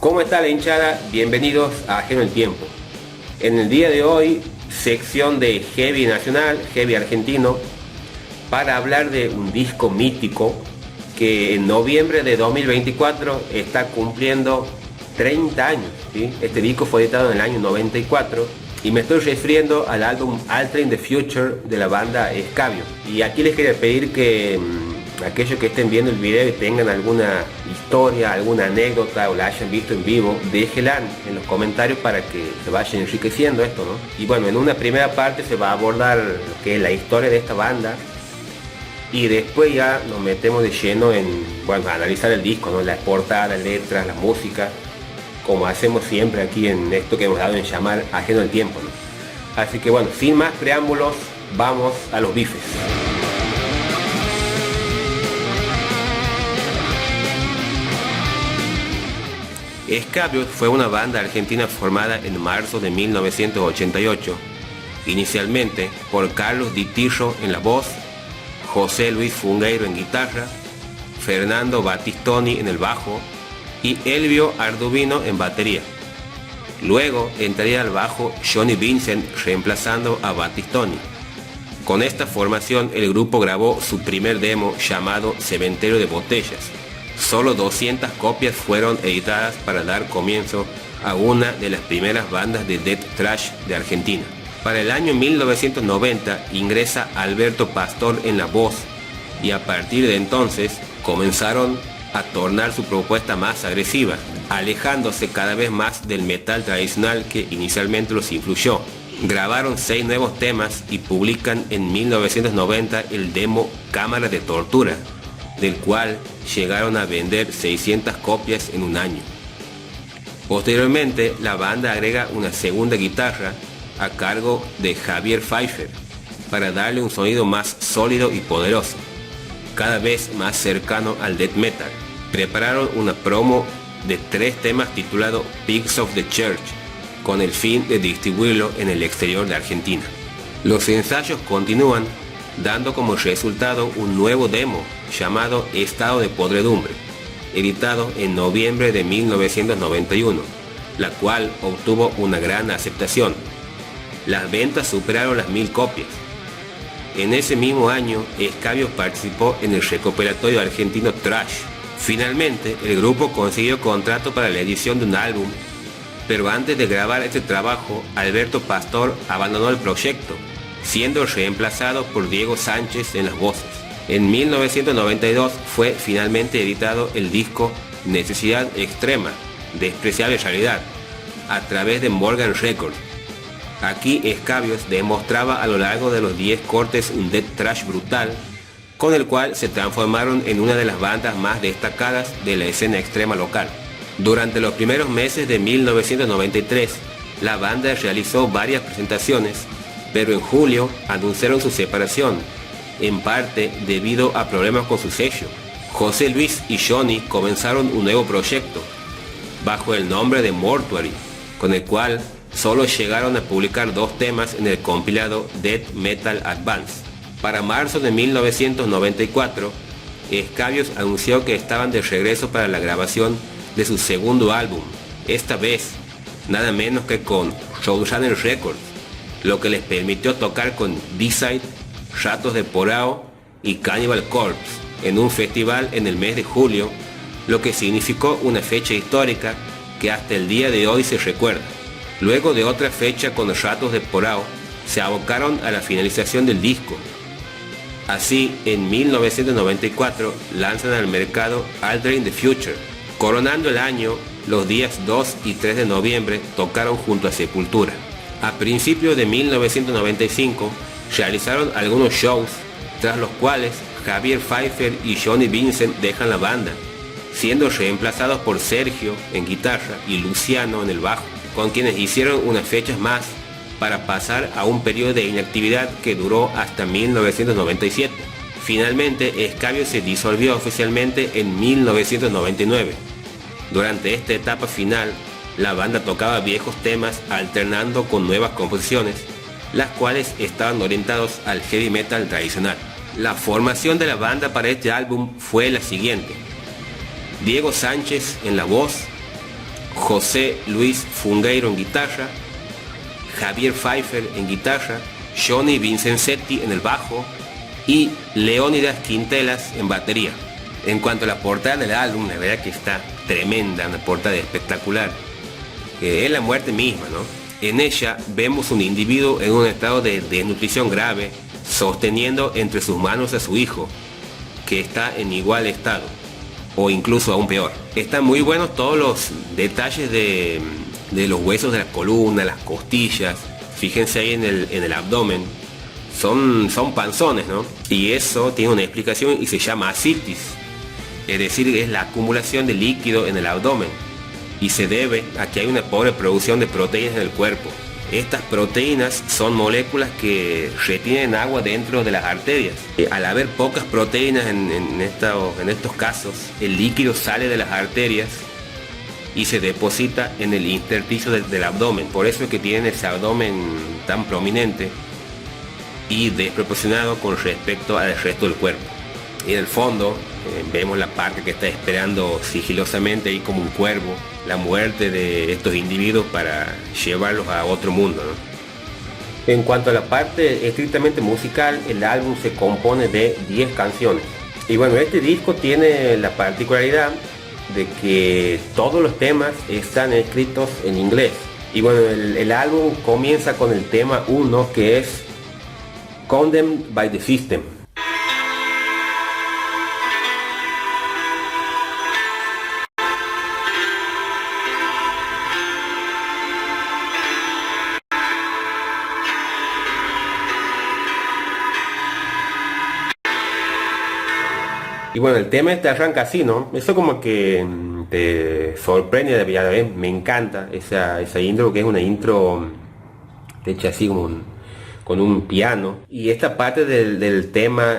¿Cómo está la hinchada? Bienvenidos a Ajeno el Tiempo. En el día de hoy, sección de Heavy Nacional, Heavy Argentino, para hablar de un disco mítico que en noviembre de 2024 está cumpliendo 30 años, ¿sí? Este disco fue editado en el año 94 y me estoy refiriendo al álbum Altering the Future de la banda Escabio. Y aquí les quería pedir que aquellos que estén viendo el video y tengan alguna historia, alguna anécdota o la hayan visto en vivo, déjenla en los comentarios para que se vayan enriqueciendo esto, ¿no? Y bueno, en una primera parte se va a abordar lo que es la historia de esta banda y después ya nos metemos de lleno en, bueno, a analizar el disco, ¿no? Las portadas, las letras, la música, como hacemos siempre aquí en esto que hemos dado en llamar Ajeno al Tiempo, ¿no? Así que bueno, sin más preámbulos, vamos a los bifes. Escabio fue una banda argentina formada en marzo de 1988, inicialmente por Carlos Di Tirro en la voz, José Luis Fungueiro en guitarra, Fernando Battistoni en el bajo y Elvio Ardubino en batería. Luego entraría al bajo Johnny Vincent reemplazando a Battistoni. Con esta formación el grupo grabó su primer demo llamado Cementerio de Botellas. Solo 200 copias fueron editadas para dar comienzo a una de las primeras bandas de death thrash de Argentina. Para el año 1990 ingresa Alberto Pastor en la voz y a partir de entonces comenzaron a tornar su propuesta más agresiva, alejándose cada vez más del metal tradicional que inicialmente los influyó. Grabaron 6 nuevos temas y publican en 1990 el demo Cámara de Tortura, del cual llegaron a vender 600 copias en un año. Posteriormente, la banda agrega una segunda guitarra a cargo de Javier Pfeiffer para darle un sonido más sólido y poderoso, cada vez más cercano al death metal. Prepararon una promo de 3 temas titulado Pigs of the Church, con el fin de distribuirlo en el exterior de Argentina. Los ensayos continúan, dando como resultado un nuevo demo llamado Estado de Podredumbre, editado en noviembre de 1991, la cual obtuvo una gran aceptación. Las ventas superaron las 1000 copias. En ese mismo año, Escabio participó en el recopilatorio argentino Trash. Finalmente, el grupo consiguió contrato para la edición de un álbum, pero antes de grabar este trabajo, Alberto Pastor abandonó el proyecto, siendo reemplazado por Diego Sánchez en las voces. En 1992 fue finalmente editado el disco Necesidad Extrema, Despreciable Realidad, a través de Morgan Records. Aquí Escabios demostraba a lo largo de los 10 cortes un death thrash brutal, con el cual se transformaron en una de las bandas más destacadas de la escena extrema local. Durante los primeros meses de 1993, la banda realizó varias presentaciones, pero en julio anunciaron su separación, en parte debido a problemas con su sello. José Luis y Johnny comenzaron un nuevo proyecto, bajo el nombre de Mortuary, con el cual solo llegaron a publicar 2 temas en el compilado Death Metal Advance. Para marzo de 1994, Escabios anunció que estaban de regreso para la grabación de su segundo álbum, esta vez nada menos que con Roadrunner Records, lo que les permitió tocar con D-Side, Ratos de Porao y Cannibal Corpse en un festival en el mes de julio, lo que significó una fecha histórica que hasta el día de hoy se recuerda. Luego de otra fecha con los Ratos de Porao, se abocaron a la finalización del disco. Así, en 1994 lanzan al mercado Altering the Future. Coronando el año, los días 2 y 3 de noviembre tocaron junto a Sepultura. A principios de 1995 realizaron algunos shows, tras los cuales Javier Pfeiffer y Johnny Vincent dejan la banda, siendo reemplazados por Sergio en guitarra y Luciano en el bajo, con quienes hicieron unas fechas más para pasar a un periodo de inactividad que duró hasta 1997. Finalmente, Escabio se disolvió oficialmente en 1999. Durante esta etapa final, la banda tocaba viejos temas alternando con nuevas composiciones, las cuales estaban orientados al heavy metal tradicional. La formación de la banda para este álbum fue la siguiente: Diego Sánchez en la voz, José Luis Fungueiro en guitarra, Javier Pfeiffer en guitarra, Johnny Vincenzetti en el bajo y Leónidas Quintelas en batería. En cuanto a la portada del álbum, la verdad que está tremenda, una portada espectacular. Es la muerte misma, ¿no? En ella vemos un individuo en un estado de desnutrición grave, sosteniendo entre sus manos a su hijo, que está en igual estado, o incluso aún peor. Están muy buenos todos los detalles de los huesos de la columna, las costillas. Fíjense ahí en el abdomen. Son panzones, ¿no? Y eso tiene una explicación y se llama ascitis. Es decir, es la acumulación de líquido en el abdomen. Y se debe a que hay una pobre producción de proteínas en el cuerpo. Estas proteínas son moléculas que retienen agua dentro de las arterias. Al haber pocas proteínas en estos casos, el líquido sale de las arterias y se deposita en el intersticio del abdomen. Por eso es que tienen ese abdomen tan prominente y desproporcionado con respecto al resto del cuerpo. Y en el fondo vemos la parca que está esperando sigilosamente ahí como un cuervo la muerte de estos individuos para llevarlos a otro mundo, ¿no? En cuanto a la parte estrictamente musical, el álbum se compone de 10 canciones. Y bueno, este disco tiene la particularidad de que todos los temas están escritos en inglés. Y bueno, el álbum comienza con el tema 1, que es Condemned by the System. Y bueno, el tema este arranca así, ¿no? Eso como que te sorprende de a la vez. Me encanta esa intro, que es una intro hecha así como con un piano. Y esta parte del tema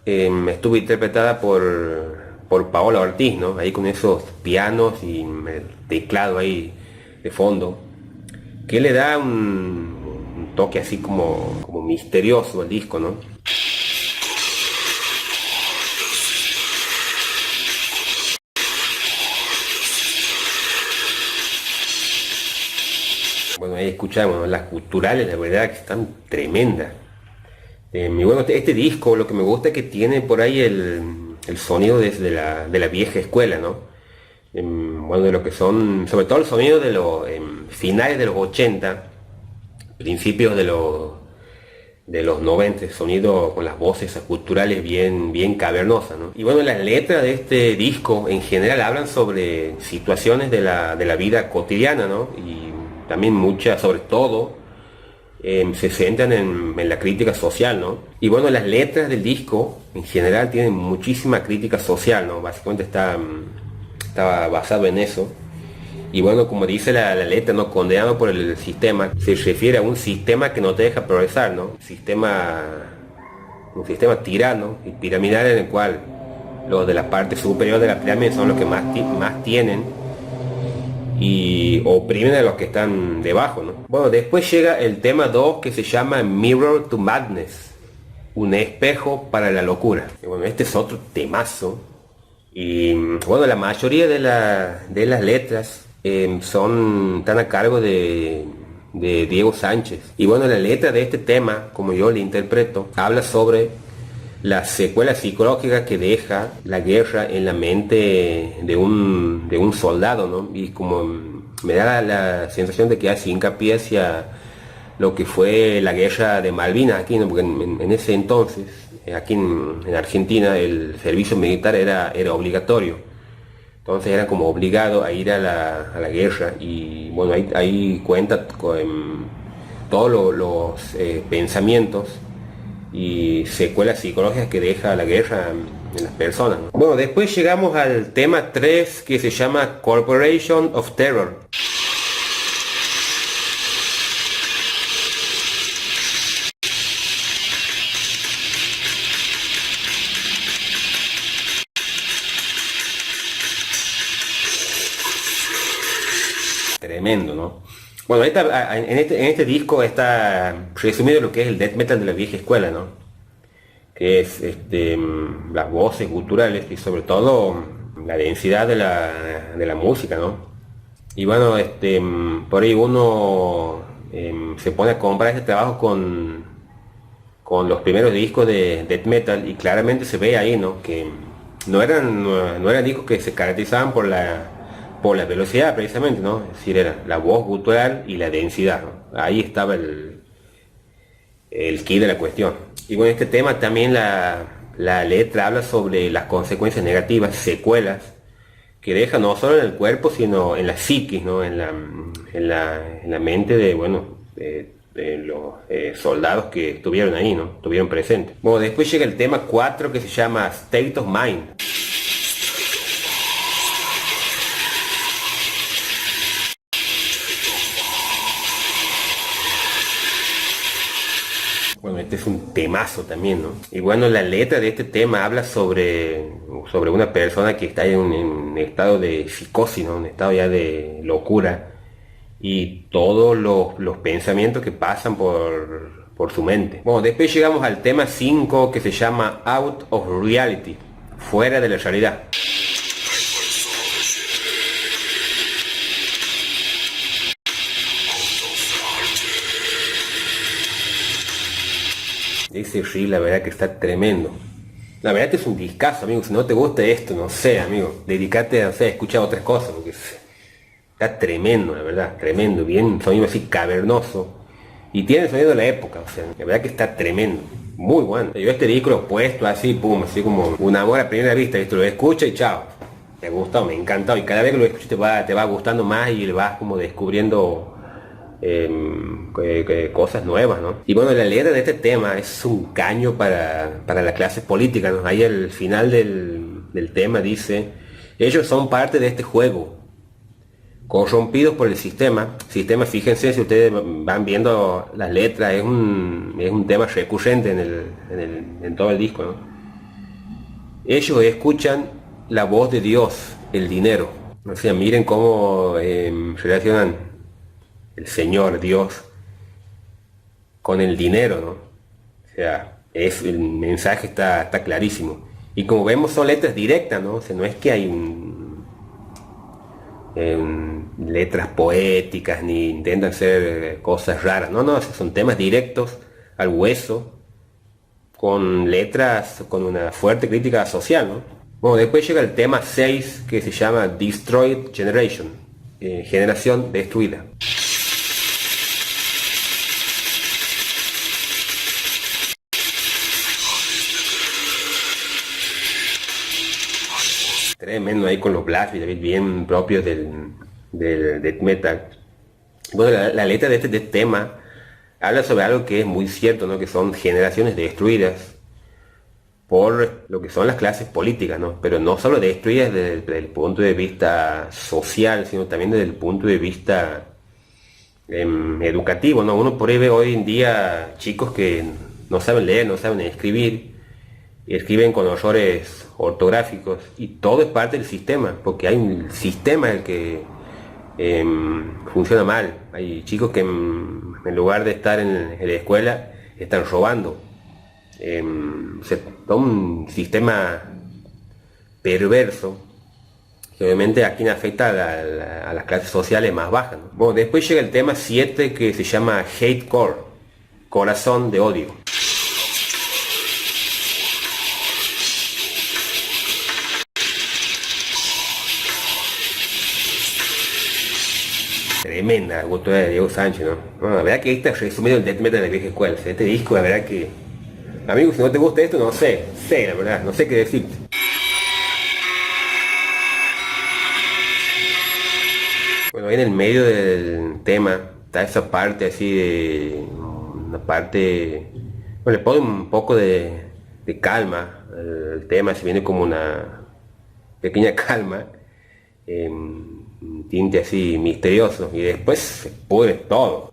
estuvo interpretada por Paola Ortiz, ¿no? Ahí con esos pianos y el teclado ahí de fondo, que le da un toque así como misterioso al disco, ¿no? Bueno, ahí escuchamos las culturales, la verdad que están tremendas. Y bueno, este disco lo que me gusta es que tiene por ahí el sonido de la vieja escuela, ¿no? Bueno, de lo que son, sobre todo el sonido de los finales de los 80, principios de los 90, sonido con las voces culturales bien cavernosas, ¿no? Y bueno, las letras de este disco en general hablan sobre situaciones de la vida cotidiana, ¿no? Y también muchas, sobre todo, se centran en la crítica social, ¿no? Y bueno, las letras del disco en general tienen muchísima crítica social, ¿no? Básicamente está basado en eso. Y bueno, como dice la letra, ¿no? Condenado por el sistema, se refiere a un sistema que no te deja progresar, ¿no? Un sistema tirano y piramidal, en el cual los de la parte superior de la pirámide son los que más tienen y oprimen a los que están debajo, ¿no? Bueno, después llega el tema 2, que se llama Mirror to Madness, un espejo para la locura. Y bueno, este es otro temazo. Y bueno, la mayoría de las letras están a cargo de Diego Sánchez. Y bueno, la letra de este tema, como yo le interpreto, habla sobre las secuelas psicológicas que deja la guerra en la mente de un soldado, ¿no? Y como me da la sensación de que hace hincapié hacia lo que fue la guerra de Malvinas aquí, ¿no? Porque en ese entonces, aquí en Argentina, el servicio militar era obligatorio. Entonces era como obligado a ir a la guerra. Y bueno, ahí cuenta con todos los pensamientos y secuelas psicológicas que deja la guerra en las personas, ¿no? Bueno, después llegamos al tema 3, que se llama Corporation of Terror. Tremendo, ¿no? Bueno, en este disco está resumido lo que es el death metal de la vieja escuela, ¿no? Que es las voces culturales y sobre todo la densidad de la música, ¿no? Y bueno, por ahí uno se pone a comprar este trabajo con los primeros discos de death metal y claramente se ve ahí, ¿no? Que no eran discos que se caracterizaban por la velocidad precisamente, ¿no? Es decir, era la voz gutural y la densidad, ¿no? Ahí estaba el key de la cuestión. Y bueno, este tema también la letra habla sobre las consecuencias negativas, secuelas, que deja no solo en el cuerpo, sino en la psiquis, ¿no? En la mente de, bueno, de los soldados que estuvieron ahí, ¿no? Estuvieron presentes. Bueno, después llega el tema 4 que se llama State of Mind. Bueno, este es un temazo también, ¿no? Y bueno, la letra de este tema habla sobre una persona que está en un estado de psicosis, ¿no? Un estado ya de locura. Y todos los pensamientos que pasan por su mente. Bueno, después llegamos al tema 5 que se llama Out of Reality, fuera de la realidad. Ese riff la verdad que está tremendo. La verdad que es un discazo, amigo. Si no te gusta esto, no sé, amigo. Dedicate a, escuchar otras cosas, porque está tremendo, la verdad, tremendo. Bien, sonido así cavernoso. Y tiene el sonido de la época, o sea, la verdad que está tremendo. Muy bueno. Yo este disco lo he puesto así, pum, así como un amor a primera vista. Esto lo escucha y chao. Me ha gustado, me ha encantado. Y cada vez que lo escuchas te va gustando más y le vas como descubriendo cosas nuevas, ¿no? Y bueno, la letra de este tema es un caño para las clases políticas, ¿no? Ahí al final del tema dice: ellos son parte de este juego, corrompidos por el sistema. Sistema, fíjense, si ustedes van viendo las letras, es un tema recurrente en todo el disco, ¿no? Ellos escuchan la voz de Dios, el dinero. O sea, miren cómo relacionan el Señor, Dios, con el dinero, ¿no? O sea, el mensaje está clarísimo. Y como vemos son letras directas, ¿no? O sea, no es que hay letras poéticas ni intentan ser cosas raras. No, no, son temas directos al hueso, con letras con una fuerte crítica social, ¿no? Bueno, después llega el tema 6 que se llama Destroyed Generation, generación destruida. Tremendo ahí con los blasts bien propios del death metal. Bueno, la letra de este tema habla sobre algo que es muy cierto, ¿no? Que son generaciones destruidas por lo que son las clases políticas, ¿no? Pero no solo destruidas desde el punto de vista social, sino también desde el punto de vista educativo, ¿no? Uno por ahí ve hoy en día chicos que no saben leer, no saben escribir, y escriben con errores ortográficos, y todo es parte del sistema, porque hay un sistema el que funciona mal. Hay chicos que en lugar de estar en la escuela están robando. Todo un sistema perverso que obviamente a quien afecta a las clases sociales más bajas, ¿no? Bueno, después llega el tema 7 que se llama Hate Core, corazón de odio. Tremenda la cultura de Diego Sánchez, ¿no? Bueno, la verdad que ahí está resumido el death metal de la vieja escuela. O sea, este disco, la verdad que... Amigo, si no te gusta esto, no sé, la verdad, no sé qué decirte. Bueno, ahí en el medio del tema está esa parte así de... Una parte... Bueno, le pone un poco de calma. El tema se viene como una pequeña calma. Un tinte así misterioso. Y después se pudre todo.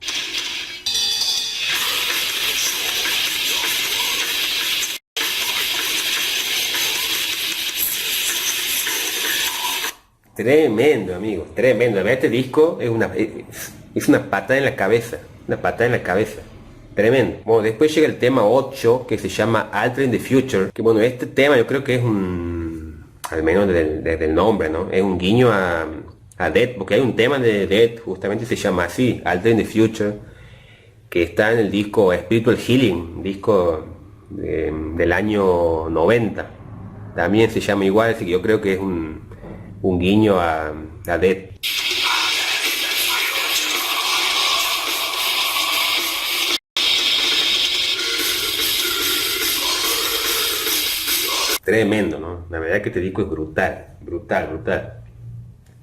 Tremendo, amigos, tremendo. Este disco es una patada en la cabeza, una patada en la cabeza. Tremendo. Bueno, después llega el tema 8 que se llama Altering the Future. Que bueno, este tema yo creo que es al menos desde el nombre, ¿no? Es un guiño a a Dead, porque hay un tema de Dead, justamente se llama así, Alter in the Future, que está en el disco Spiritual Healing, un disco del año 90. También se llama igual, así que yo creo que es un guiño a Dead. Tremendo, ¿no? La verdad que este disco es brutal, brutal, brutal.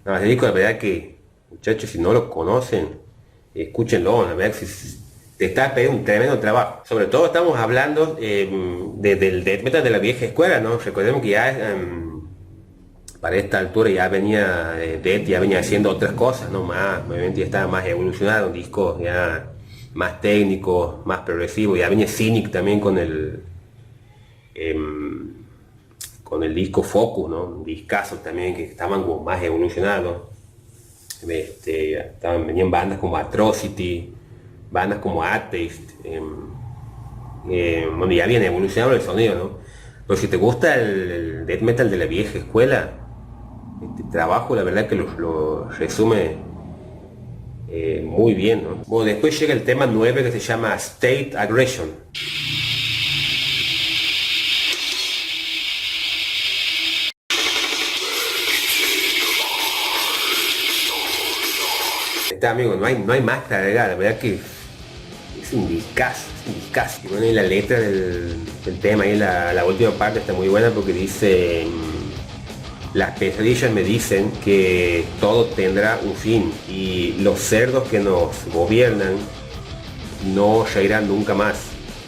No, este disco la verdad que, muchachos, si no lo conocen, escúchenlo, la verdad que te está esperando un tremendo trabajo. Sobre todo estamos hablando del death metal de la vieja escuela, ¿no? Recordemos que ya para esta altura ya venía Death, ya venía haciendo otras cosas, ¿no? Más, obviamente ya estaba más evolucionado, un disco ya más técnico, más progresivo, ya venía Cynic también con el disco Focus, ¿no? Un discazo también que estaban como más evolucionados. Venían bandas como Atrocity, bandas como Atheist, bueno, ya habían evolucionado el sonido, ¿no? Pero si te gusta el death metal de la vieja escuela, este trabajo la verdad que lo resume muy bien, ¿no? Bueno, después llega el tema 9 que se llama State Aggression. Amigo, no hay más que agregar, la verdad que es un discazo, Y bueno, y la letra del tema, y la última parte está muy buena porque dice: las pesadillas me dicen que todo tendrá un fin y los cerdos que nos gobiernan no reirán nunca más.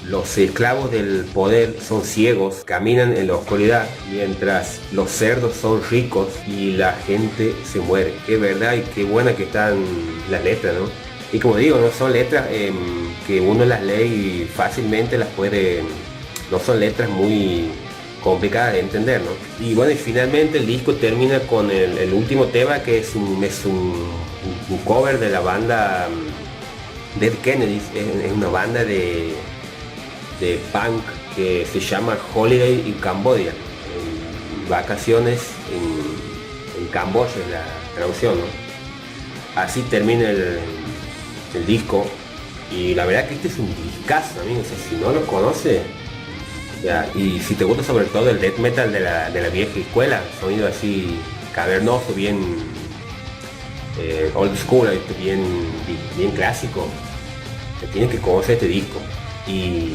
Los esclavos del poder son ciegos, caminan en la oscuridad, mientras los cerdos son ricos y la gente se muere. Qué verdad y qué buena que están las letras, ¿no? Y como digo, no son letras que uno las lee y fácilmente las puede... No son letras muy complicadas de entender, ¿no? Y bueno, y finalmente el disco termina con el último tema, que es un cover de la banda Dead Kennedys. Es una banda de punk que se llama Holiday in Cambodia, vacaciones en Camboya, es la traducción, ¿no? Así termina el disco, y la verdad que este es un discazo, amigos. O sea, si no lo conoces, ya, y si te gusta sobre todo el death metal de la vieja escuela, sonido así cavernoso, bien old school, bien clásico, tienes que conocer este disco. Y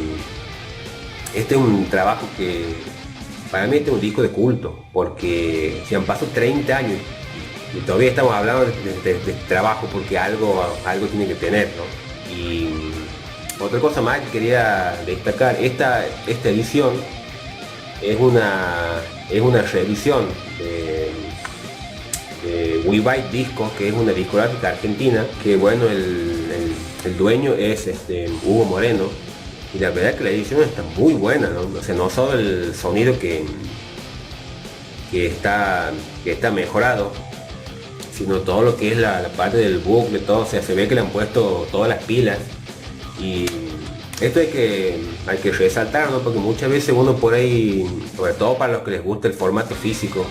este es un trabajo que para mí este es un disco de culto, porque si han pasado 30 años y todavía estamos hablando de trabajo, porque algo tiene que tener, ¿no? Y otra cosa más que quería destacar, esta edición es una reedición de We Bite Discos, que es una discográfica argentina, que bueno, el dueño es Hugo Moreno. Y la verdad que la edición está muy buena, ¿no? O sea, no solo el sonido que está mejorado, sino todo lo que es la parte del bucle, todo. O sea, se ve que le han puesto todas las pilas. Y esto hay que resaltar, ¿no? Porque muchas veces uno por ahí, sobre todo para los que les gusta el formato físico,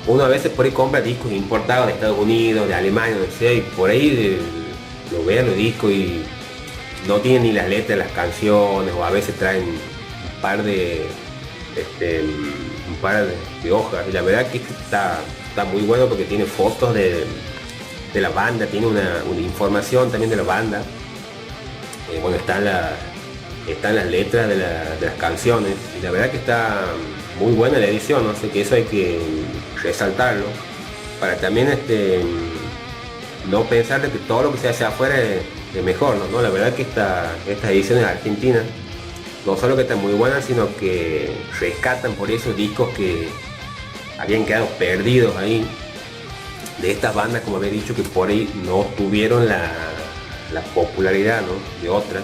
uno a veces por ahí compra discos importados de Estados Unidos, de Alemania, no sé, y por ahí lo ve los discos y no tienen ni las letras de las canciones, o a veces traen un par de hojas. Y la verdad que está muy bueno porque tiene fotos de la banda, tiene una información también de la banda. Bueno, están las letras de las canciones, y la verdad que está muy buena la edición, ¿no? Sé que eso hay que resaltarlo, para también no pensar de que todo lo que se hace afuera es mejor, ¿no? La verdad que estas ediciones argentinas no solo que están muy buenas, sino que rescatan por esos discos que habían quedado perdidos ahí, de estas bandas, como había dicho, que por ahí no tuvieron la popularidad, ¿no? De otras.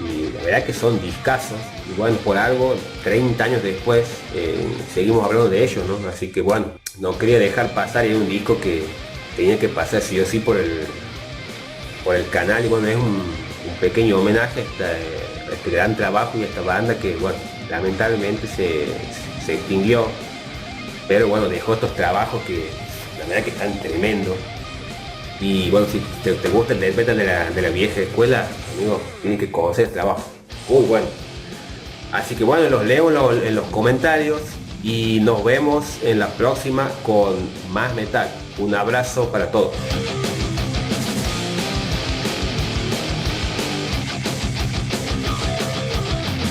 Y la verdad que son discazos, y bueno, por algo 30 años después seguimos hablando de ellos, ¿no? Así que bueno, no quería dejar pasar, y un disco que tenía que pasar sí o sí por el canal. Y bueno, es un pequeño homenaje a este gran trabajo y a esta banda que, bueno, lamentablemente se extinguió, pero bueno, dejó estos trabajos que la verdad que están tremendos. Y bueno, si te gusta el death metal de la vieja escuela, amigo, tienen que conocer el trabajo. Muy bueno. Así que bueno, los leo en los comentarios y nos vemos en la próxima con más metal. Un abrazo para todos.